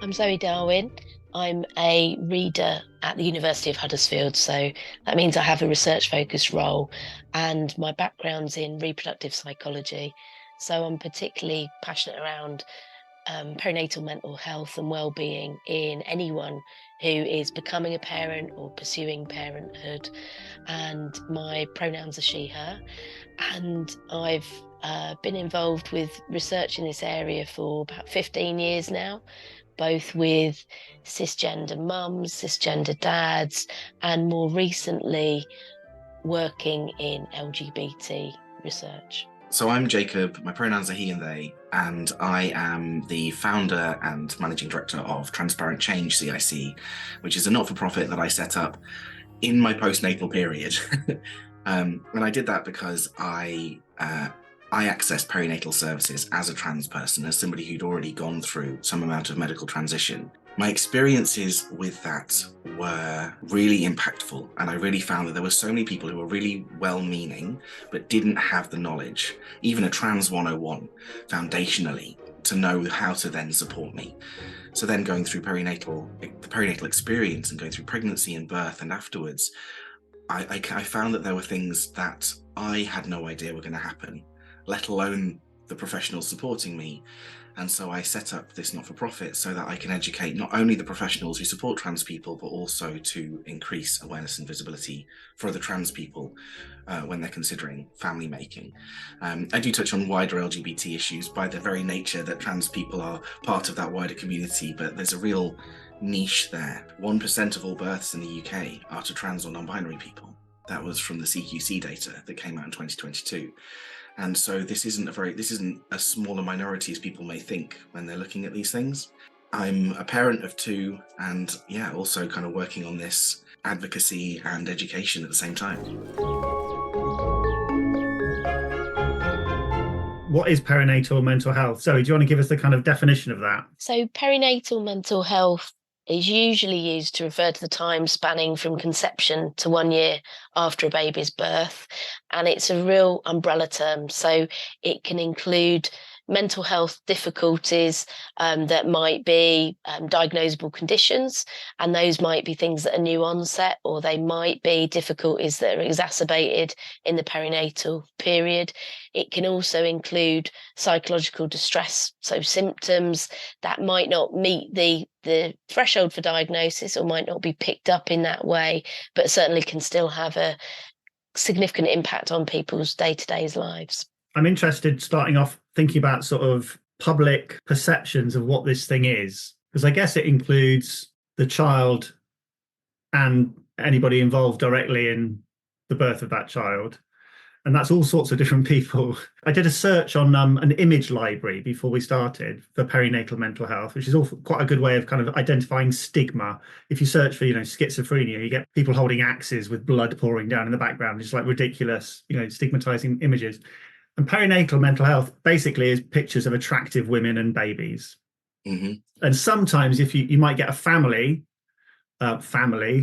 I'm Zoë Darwin. I'm a reader at the University of Huddersfield, so that means I have a research focused role, and my background's in reproductive psychology. So I'm particularly passionate around perinatal mental health and well-being in anyone who is becoming a parent or pursuing parenthood. And my pronouns are she, her, and I've been involved with research in this area for about 15 years now, both with cisgender mums, cisgender dads, and more recently working in LGBT research. So I'm Jacob, my pronouns are he and they, and I am the founder and managing director of Transparent Change CIC, which is a not-for-profit that I set up in my postnatal period. And I did that because I accessed perinatal services as a trans person, as somebody who'd already gone through some amount of medical transition. My experiences with that were really impactful, and I really found that there were so many people who were really well-meaning but didn't have the knowledge, even a trans 101 foundationally, to know how to then support me. So then going through the perinatal experience and going through pregnancy and birth and afterwards, I found that there were things that I had no idea were going to happen, let alone the professionals supporting me. And so I set up this not-for-profit so that I can educate not only the professionals who support trans people, but also to increase awareness and visibility for other trans people when they're considering family making. I do touch on wider LGBT issues by the very nature that trans people are part of that wider community, but there's a real niche there. 1% of all births in the UK are to trans or non-binary people. That was from the CQC data that came out in 2022. And so this isn't a smaller minority as people may think when they're looking at these things. I'm a parent of two, and also kind of working on this advocacy and education at the same time. What is perinatal mental health? Zoe, do you want to give us the kind of definition of that? So perinatal mental health is usually used to refer to the time spanning from conception to 1 year after a baby's birth. And it's a real umbrella term. So it can include mental health difficulties that might be diagnosable conditions, and those might be things that are new onset, or they might be difficulties that are exacerbated in the perinatal period. It can also include psychological distress, so symptoms that might not meet the threshold for diagnosis or might not be picked up in that way, but certainly can still have a significant impact on people's day-to-day lives. I'm interested, starting off, thinking about sort of public perceptions of what this thing is, because I guess it includes the child and anybody involved directly in the birth of that child. And that's all sorts of different people. I did a search on an image library before we started for perinatal mental health, which is also quite a good way of kind of identifying stigma. If you search for, schizophrenia, you get people holding axes with blood pouring down in the background. It's like ridiculous, stigmatizing images. And perinatal mental health basically is pictures of attractive women and babies. Mm-hmm. And sometimes if you might get a family,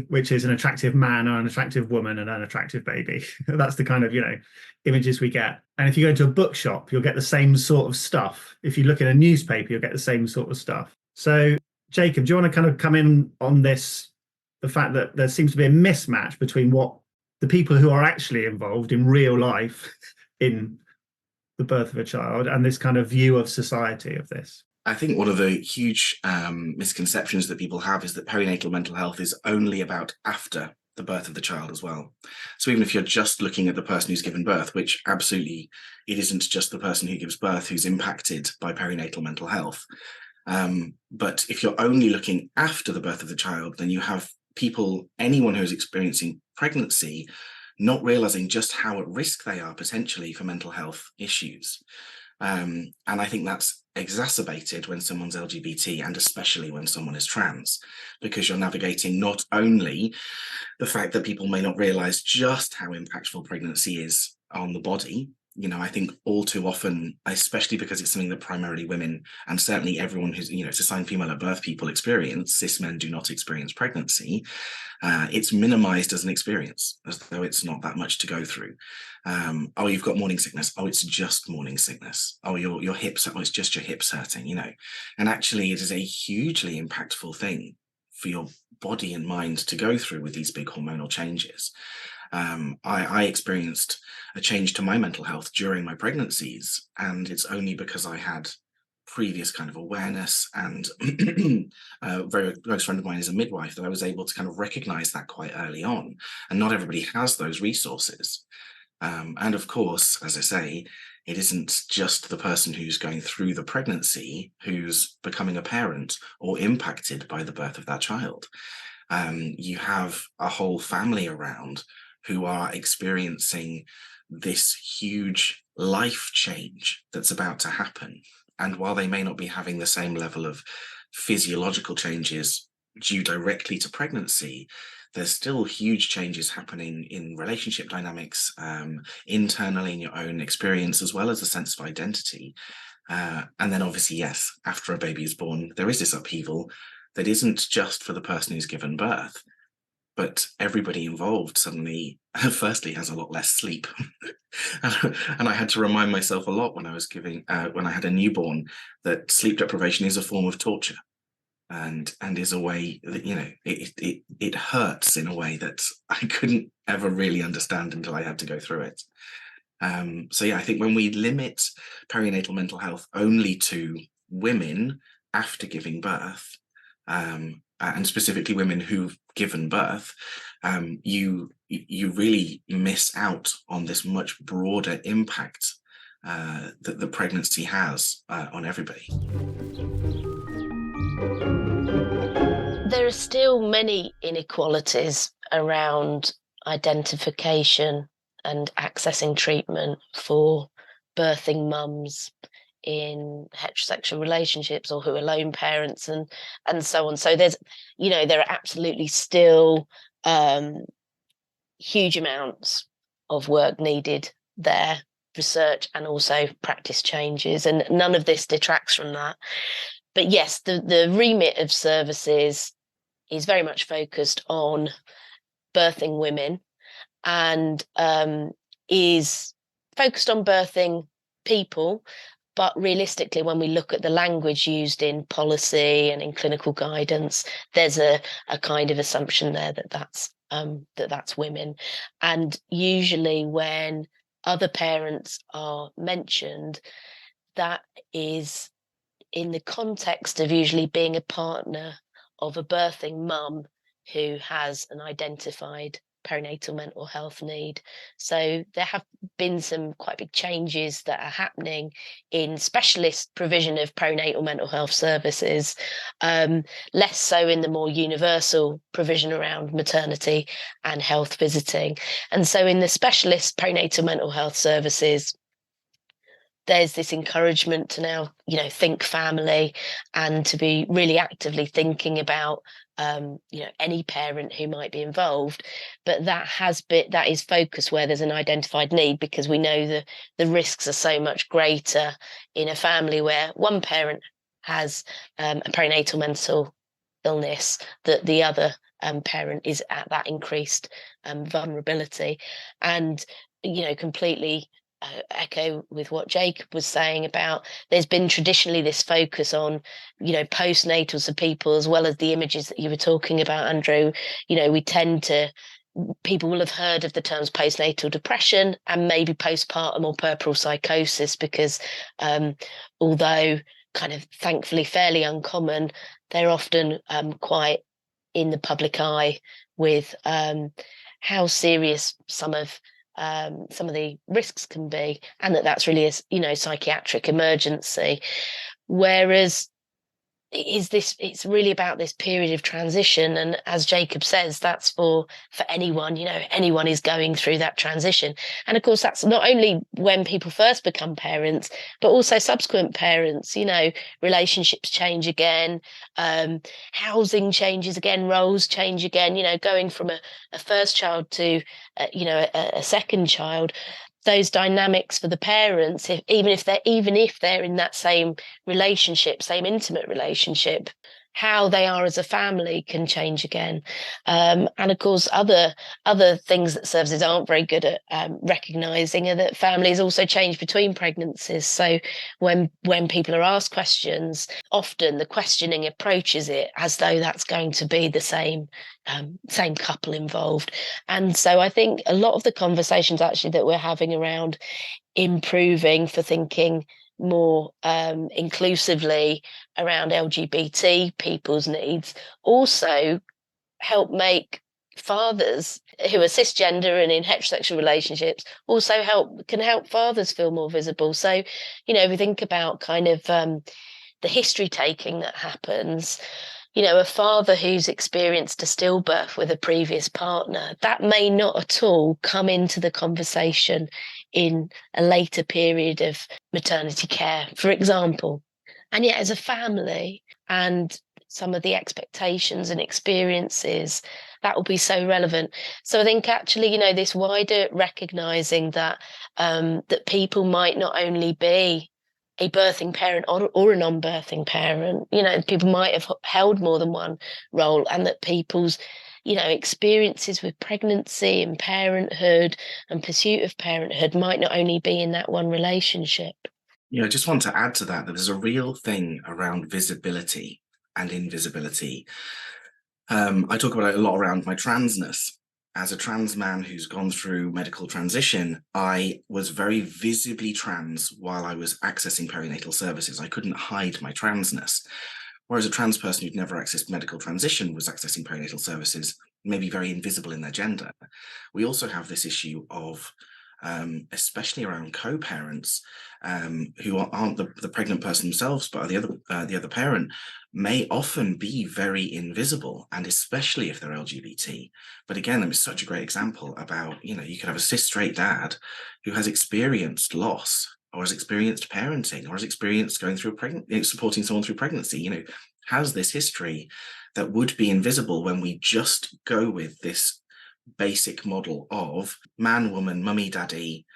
which is an attractive man or an attractive woman and an attractive baby. That's the kind of, images we get. And if you go into a bookshop, you'll get the same sort of stuff. If you look in a newspaper, you'll get the same sort of stuff. So, Jacob, do you want to kind of come in on this, the fact that there seems to be a mismatch between what the people who are actually involved in real life in the birth of a child and this kind of view of society of this? I think one of the huge misconceptions that people have is that perinatal mental health is only about after the birth of the child as well. So even if you're just looking at the person who's given birth, which absolutely it isn't just the person who gives birth who's impacted by perinatal mental health. But if you're only looking after the birth of the child, then you have anyone who's experiencing pregnancy, not realizing just how at risk they are potentially for mental health issues. And I think that's exacerbated when someone's LGBT, and especially when someone is trans, because you're navigating not only the fact that people may not realize just how impactful pregnancy is on the body, I think all too often, especially because it's something that primarily women, and certainly everyone who's, it's assigned female at birth people experience, cis men do not experience pregnancy. It's minimized as an experience, as though it's not that much to go through. Oh, you've got morning sickness. Oh, it's just morning sickness. Oh, your hips. Oh, it's just your hips hurting, And actually, it is a hugely impactful thing for your body and mind to go through with these big hormonal changes. I experienced a change to my mental health during my pregnancies, and it's only because I had previous kind of awareness, and a very close friend of mine is a midwife, that I was able to kind of recognize that quite early on. And not everybody has those resources. And of course, as I say, it isn't just the person who's going through the pregnancy who's becoming a parent or impacted by the birth of that child. You have a whole family around who are experiencing this huge life change that's about to happen. And while they may not be having the same level of physiological changes due directly to pregnancy, there's still huge changes happening in relationship dynamics, internally in your own experience, as well as a sense of identity. And then obviously, yes, after a baby is born, there is this upheaval that isn't just for the person who's given birth, but everybody involved suddenly, firstly, has a lot less sleep. And I had to remind myself a lot when I was when I had a newborn, that sleep deprivation is a form of torture, and is a way that, it hurts in a way that I couldn't ever really understand until I had to go through it. So yeah, I think when we limit perinatal mental health only to women after giving birth, and specifically women who've given birth, you really miss out on this much broader impact that the pregnancy has on everybody. There are still many inequalities around identification and accessing treatment for birthing mums in heterosexual relationships, or who are lone parents, and so on. So there's, there are absolutely still huge amounts of work needed there, research and also practice changes, and none of this detracts from that. But yes, the remit of services is very much focused on birthing women, and is focused on birthing people. But realistically, when we look at the language used in policy and in clinical guidance, there's a kind of assumption there that that's women. And usually when other parents are mentioned, that is in the context of usually being a partner of a birthing mum who has an identified perinatal mental health need. So there have been some quite big changes that are happening in specialist provision of perinatal mental health services, less so in the more universal provision around maternity and health visiting. And so in the specialist perinatal mental health services, there's this encouragement to now, think family, and to be really actively thinking about, any parent who might be involved. But that is focused where there's an identified need, because we know the risks are so much greater in a family where one parent has a perinatal mental illness, that the other parent is at that increased vulnerability. And, completely echo with what Jacob was saying about, there's been traditionally this focus on, postnatals for people, as well as the images that you were talking about, Andrew. People will have heard of the terms postnatal depression and maybe postpartum or puerperal psychosis, because although kind of thankfully fairly uncommon, they're often quite in the public eye with how serious some of the risks can be, and that's really a psychiatric emergency. Whereas it's really about this period of transition, and as Jacob says, that's for anyone. Anyone is going through that transition, and of course that's not only when people first become parents, but also subsequent parents. Relationships change again, housing changes again, roles change again. Going from a first child to a second child, those dynamics for the parents, even if they're in that same relationship, same intimate relationship, how they are as a family can change again. And of course, other things that services aren't very good at recognizing are that families also change between pregnancies. So when people are asked questions, often the questioning approaches it as though that's going to be the same couple involved. And so I think a lot of the conversations actually that we're having around improving for thinking more inclusively around LGBT people's needs also help make fathers who are cisgender and in heterosexual relationships also can help fathers feel more visible. So, if we think about kind of the history taking that happens, a father who's experienced a stillbirth with a previous partner, that may not at all come into the conversation in a later period of maternity care, for example. And yet, as a family and some of the expectations and experiences, that will be so relevant. So I think actually, this wider recognizing that that people might not only be a birthing parent or a non-birthing parent, people might have held more than one role, and that people's experiences with pregnancy and parenthood and pursuit of parenthood might not only be in that one relationship. I just want to add to that there's a real thing around visibility and invisibility. I talk about it a lot around my transness. As a trans man who's gone through medical transition, I was very visibly trans while I was accessing perinatal services. I couldn't hide my transness. Whereas a trans person who'd never accessed medical transition was accessing perinatal services, maybe very invisible in their gender. We also have this issue of, especially around co-parents who aren't the pregnant person themselves, but are the other parent, may often be very invisible, and especially if they're LGBT. But again, that was such a great example about, you could have a cis straight dad who has experienced loss, or has experienced parenting, or has experienced going through supporting someone through pregnancy, has this history that would be invisible when we just go with this basic model of man, woman, mummy, daddy,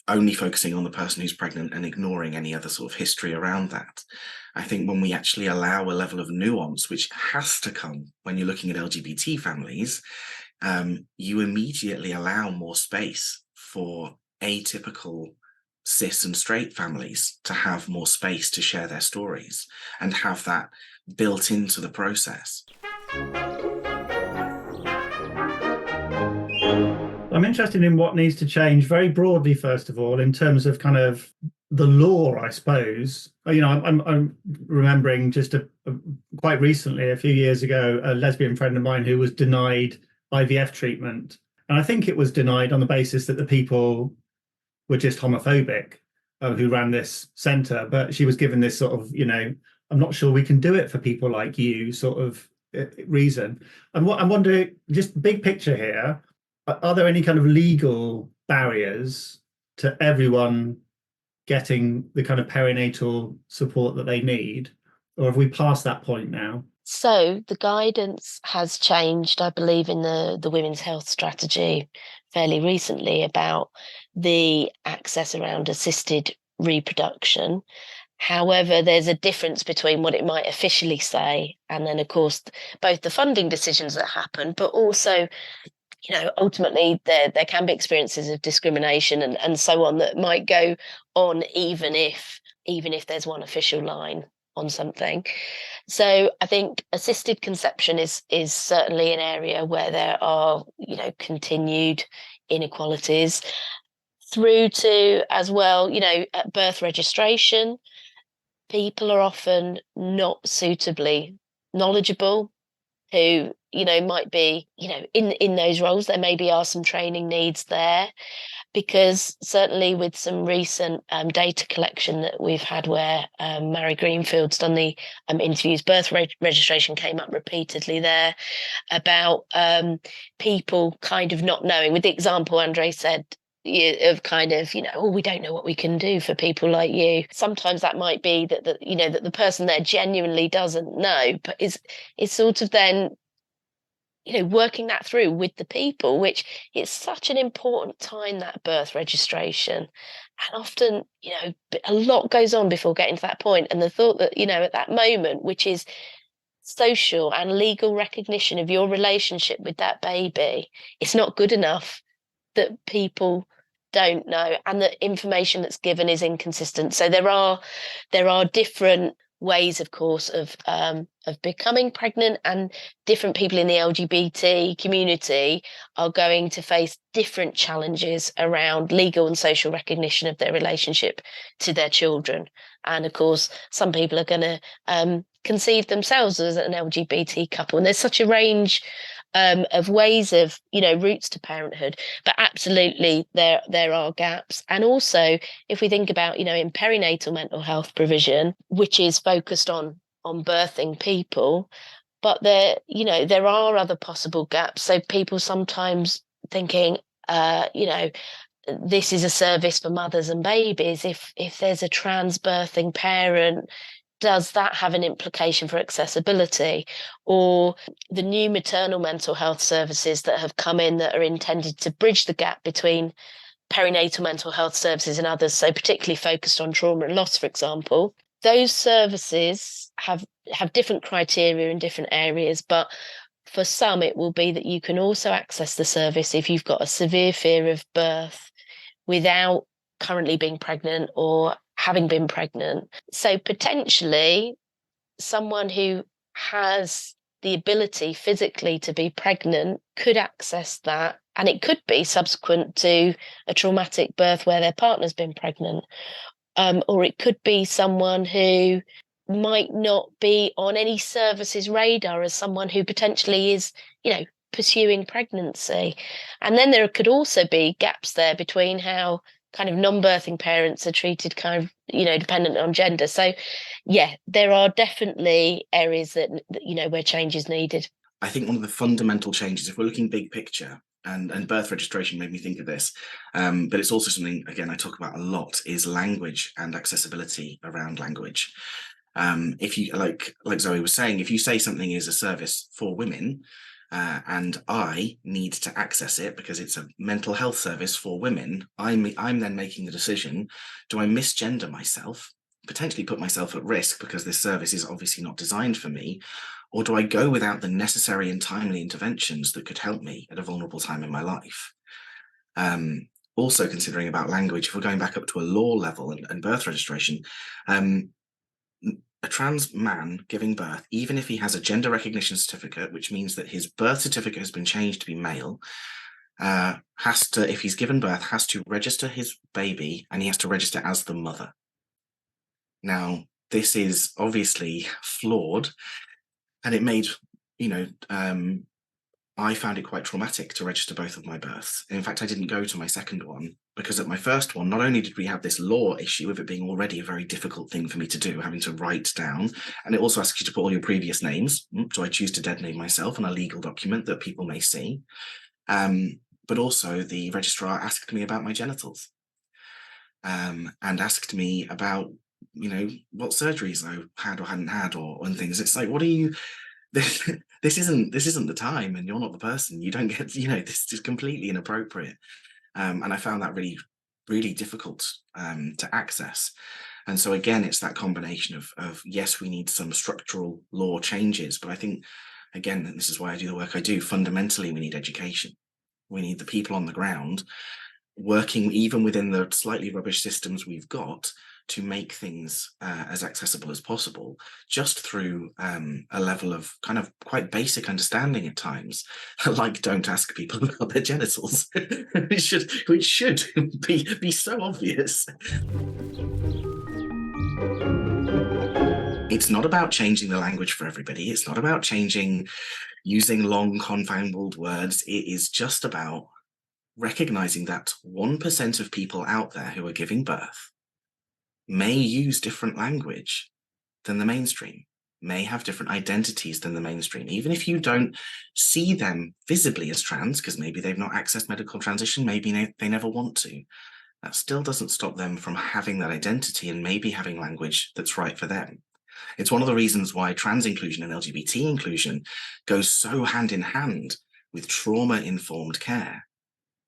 only focusing on the person who's pregnant and ignoring any other sort of history around that. I think when we actually allow a level of nuance, which has to come when you're looking at LGBT families, you immediately allow more space for atypical cis and straight families to have more space to share their stories and have that built into the process. I'm interested in what needs to change very broadly, first of all, in terms of kind of the law, I suppose. I'm remembering just quite recently, a few years ago, a lesbian friend of mine who was denied IVF treatment. And I think it was denied on the basis that the people were just homophobic who ran this centre. But she was given this sort of, I'm not sure we can do it for people like you sort of reason. And what I'm wondering, just big picture here, are there any kind of legal barriers to everyone getting the kind of perinatal support that they need? Or have we passed that point now? So the guidance has changed, I believe, in the Women's Health Strategy fairly recently about the access around assisted reproduction. However, there's a difference between what it might officially say and then, of course, both the funding decisions that happen, but also, ultimately there can be experiences of discrimination and so on that might go on even if there's one official line on something. So I think assisted conception is certainly an area where there are, continued inequalities, through to as well, at birth registration, people are often not suitably knowledgeable who, might be, in those roles. There maybe are some training needs there, because certainly with some recent data collection that we've had where Mary Greenfield's done the interviews, birth registration came up repeatedly there about people kind of not knowing, with the example Andre said, of kind of, we don't know what we can do for people like you. Sometimes that might be that that the person there genuinely doesn't know, but is sort of then working that through with the people, which it's such an important time, that birth registration. And often, a lot goes on before getting to that point. And the thought that, at that moment, which is social and legal recognition of your relationship with that baby, it's not good enough that people don't know, and the information that's given is inconsistent. So there are different ways, of course, of becoming pregnant, and different people in the LGBT community are going to face different challenges around legal and social recognition of their relationship to their children. And of course, some people are going to conceive themselves as an LGBT couple, and there's such a range of ways of routes to parenthood. But absolutely there are gaps. And also, if we think about in perinatal mental health provision, which is focused on birthing people, but there are other possible gaps. So people sometimes thinking this is a service for mothers and babies. If there's a trans birthing parent, does that have an implication for accessibility? Or the new maternal mental health services that have come in that are intended to bridge the gap between perinatal mental health services and others, so particularly focused on trauma and loss, for example, those services have different criteria in different areas. But for some, it will be that you can also access the service if you've got a severe fear of birth without currently being pregnant or having been pregnant. So potentially someone who has the ability physically to be pregnant could access that, and it could be subsequent to a traumatic birth where their partner's been pregnant, or it could be someone who might not be on any service's radar as someone who potentially is pursuing pregnancy. And then there could also be gaps there between how kind of non-birthing parents are treated kind of dependent on gender. So yeah, there are definitely areas that where change is needed. I think one of the fundamental changes, if we're looking big picture, and birth registration made me think of this, but it's also something, again, I talk about a lot, is language and accessibility around language. If you like Zoe was saying, if you say something is a service for women, and I need to access it because it's a mental health service for women, I'm then making the decision, do I misgender myself, potentially put myself at risk because this service is obviously not designed for me, or do I go without the necessary and timely interventions that could help me at a vulnerable time in my life? Also considering about language, if we're going back up to a law level and birth registration, a trans man giving birth, even if he has a gender recognition certificate, which means that his birth certificate has been changed to be male, has to, if he's given birth, has to register his baby, and he has to register as the mother. Now, this is obviously flawed, and it made, I found it quite traumatic to register both of my births. In fact, I didn't go to my second one because at my first one, not only did we have this law issue of it being already a very difficult thing for me to do, having to write down, and it also asks you to put all your previous names. Do I choose to dead name myself on a legal document that people may see? But also the registrar asked me about my genitals, and asked me about, what surgeries I had or hadn't had, and things. It's like, what are you... This isn't the time, and you're not the person. You don't get, this is completely inappropriate. And I found that really, really difficult to access. And so again, it's that combination of yes, we need some structural law changes, but I think, again, this is why I do the work I do. Fundamentally, we need education. We need the people on the ground working even within the slightly rubbish systems we've got to make things as accessible as possible, just through a level of kind of quite basic understanding at times, like don't ask people about their genitals, which should be so obvious. It's not about changing the language for everybody. It's not about using long, confounded words. It is just about recognizing that 1% of people out there who are giving birth may use different language than the mainstream, may have different identities than the mainstream. Even if you don't see them visibly as trans, because maybe they've not accessed medical transition, maybe they never want to, that still doesn't stop them from having that identity and maybe having language that's right for them. It's one of the reasons why trans inclusion and LGBT inclusion goes so hand in hand with trauma-informed care,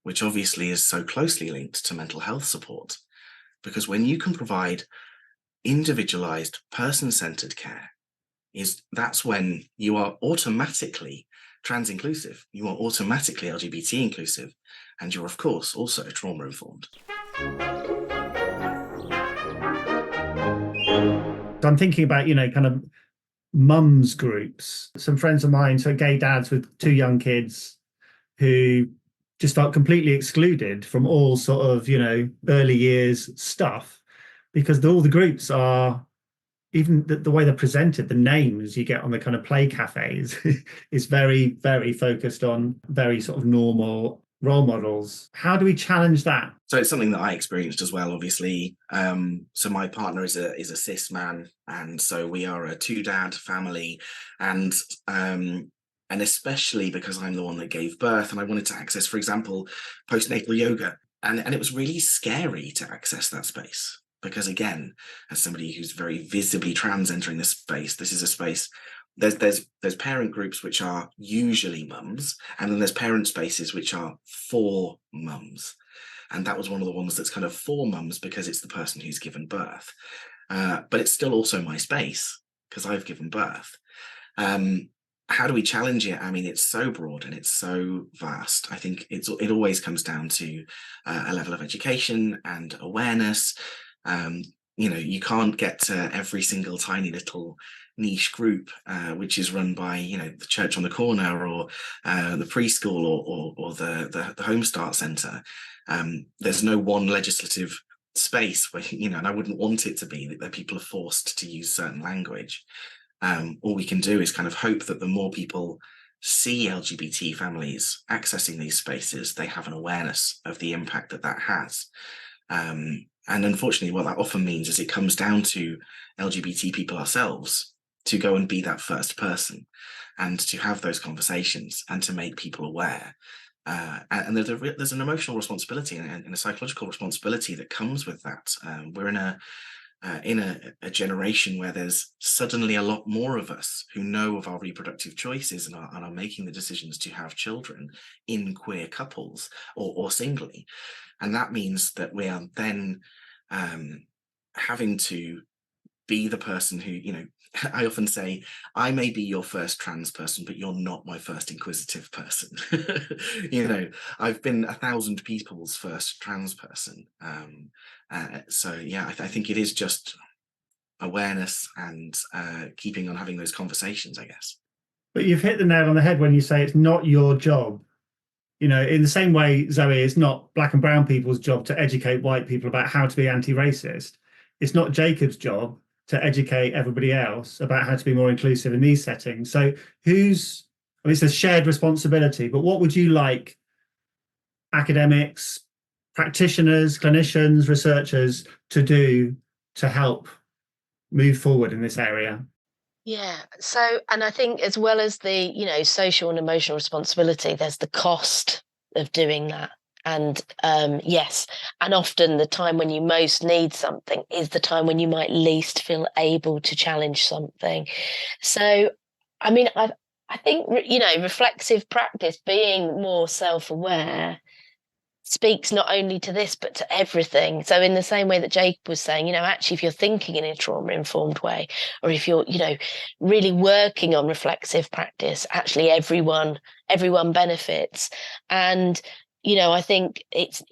which obviously is so closely linked to mental health support. Because when you can provide individualized, person-centered care, that's when you are automatically trans inclusive, you are automatically LGBT inclusive, and you're of course also trauma informed. I'm thinking about, kind of mums groups. Some friends of mine, so gay dads with 2 young kids who just felt completely excluded from all sort of, early years stuff, because all the groups are, even the way they're presented, the names you get on the kind of play cafes is very, very focused on very sort of normal role models. How do we challenge that? So it's something that I experienced as well, obviously. So my partner is a cis man, and so we are a 2-dad family, and especially because I'm the one that gave birth, and I wanted to access, for example, postnatal yoga, and it was really scary to access that space. Because again, as somebody who's very visibly trans entering this space, this is a space, there's parent groups which are usually mums, and then there's parent spaces which are for mums. And that was one of the ones that's kind of for mums because it's the person who's given birth. But it's still also my space because I've given birth. How do we challenge it? I mean, it's so broad and it's so vast. I think it always comes down to a level of education and awareness. You can't get to every single tiny little niche group which is run by the church on the corner or the preschool or the Home Start Centre. There's no one legislative space where and I wouldn't want it to be that people are forced to use certain language. All we can do is kind of hope that the more people see LGBT families accessing these spaces, they have an awareness of the impact that has. And unfortunately, what that often means is it comes down to LGBT people ourselves to go and be that first person and to have those conversations and to make people aware. And there's an emotional responsibility and a psychological responsibility that comes with that. We're in a generation where there's suddenly a lot more of us who know of our reproductive choices and are making the decisions to have children in queer couples or singly. And that means that we are then having to be the person who, I often say, I may be your first trans person, but you're not my first inquisitive person. I've been 1,000 people's first trans person. So yeah, I think it is just awareness and keeping on having those conversations, I guess. But you've hit the nail on the head when you say it's not your job. In the same way, Zoe, it's not Black and brown people's job to educate white people about how to be anti-racist. It's not Jacob's job to educate everybody else about how to be more inclusive in these settings. So it's a shared responsibility, but what would you like academics, practitioners, clinicians, researchers to do to help move forward in this area? Yeah. So, and I think as well as the, social and emotional responsibility, there's the cost of doing that. And yes, and often the time when you most need something is the time when you might least feel able to challenge something. So, I mean, I think, reflexive practice, being more self-aware, speaks not only to this but to everything. So in the same way that Jacob was saying, actually if you're thinking in a trauma informed way, or if you're really working on reflexive practice, actually everyone benefits. And I think it's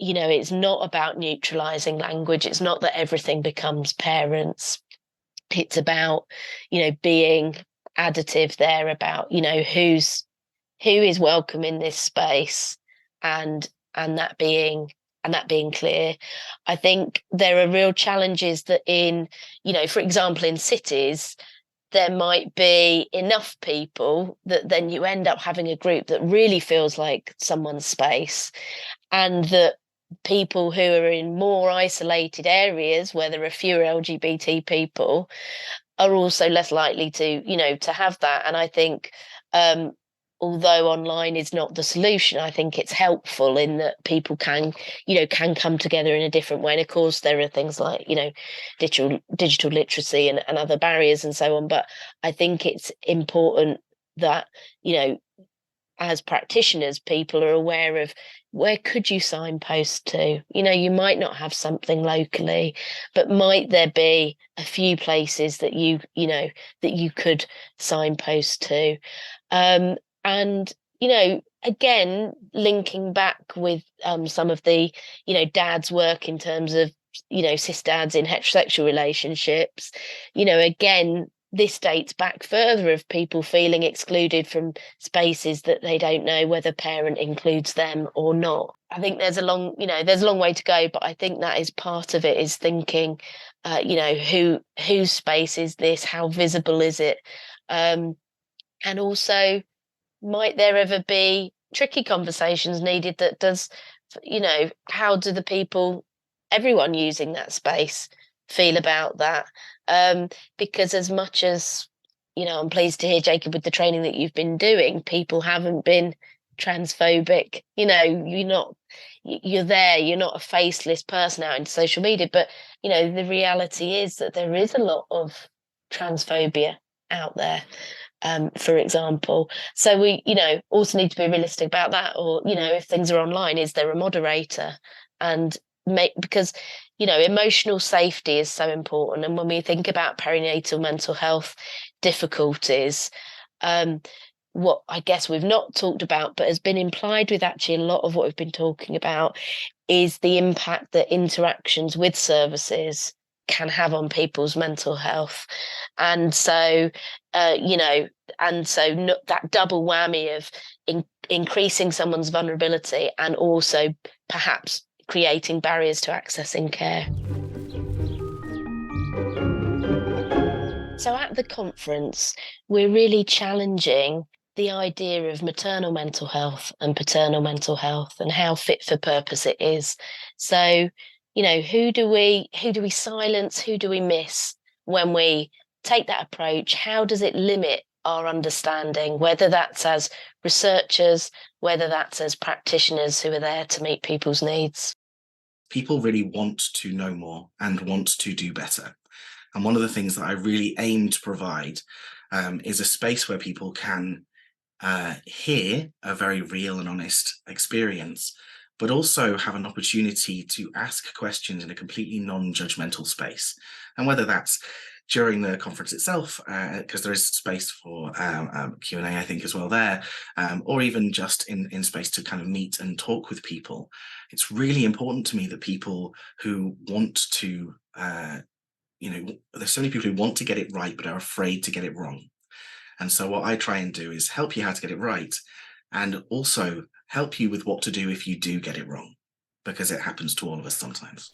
not about neutralizing language. It's not that everything becomes parents. It's about being additive there, about who is welcome in this space, and that being clear. I think there are real challenges that for example, in cities, there might be enough people that then you end up having a group that really feels like someone's space, and that people who are in more isolated areas where there are fewer LGBT people are also less likely to have that. And I think although online is not the solution, I think it's helpful in that people can come together in a different way. And of course, there are things like, digital literacy and other barriers and so on. But I think it's important that, as practitioners, people are aware of where could you signpost to. You might not have something locally, but might there be a few places that you could signpost to. And again, linking back with some of the dad's work in terms of cis dads in heterosexual relationships, again, this dates back further of people feeling excluded from spaces that they don't know whether parent includes them or not. I think there's a long way to go, but I think that is part of it, is thinking, whose space is this? How visible is it? And also, might there ever be tricky conversations needed that does, how do the people, everyone using that space, feel about that? Because as much as, I'm pleased to hear, Jacob, with the training that you've been doing, people haven't been transphobic. You're there, you're not a faceless person out in social media, but, the reality is that there is a lot of transphobia out there. For example, so we also need to be realistic about that. Or if things are online, is there a moderator? And because emotional safety is so important. And when we think about perinatal mental health difficulties, what I guess we've not talked about, but has been implied with actually a lot of what we've been talking about, is the impact that interactions with services can have on people's mental health. And so that double whammy of increasing someone's vulnerability and also perhaps creating barriers to accessing care. So at the conference, we're really challenging the idea of maternal mental health and paternal mental health and how fit for purpose it is. So, who do we silence? Who do we miss when we take that approach? How does it limit our understanding, whether that's as researchers, whether that's as practitioners who are there to meet people's needs? People really want to know more and want to do better. And one of the things that I really aim to provide is a space where people can hear a very real and honest experience, but also have an opportunity to ask questions in a completely non-judgmental space. And whether that's during the conference itself, because there is space for Q&A, I think, as well there, or even just in space to kind of meet and talk with people. It's really important to me that people who want to, there's so many people who want to get it right, but are afraid to get it wrong. And so what I try and do is help you how to get it right, and also help you with what to do if you do get it wrong, because it happens to all of us sometimes.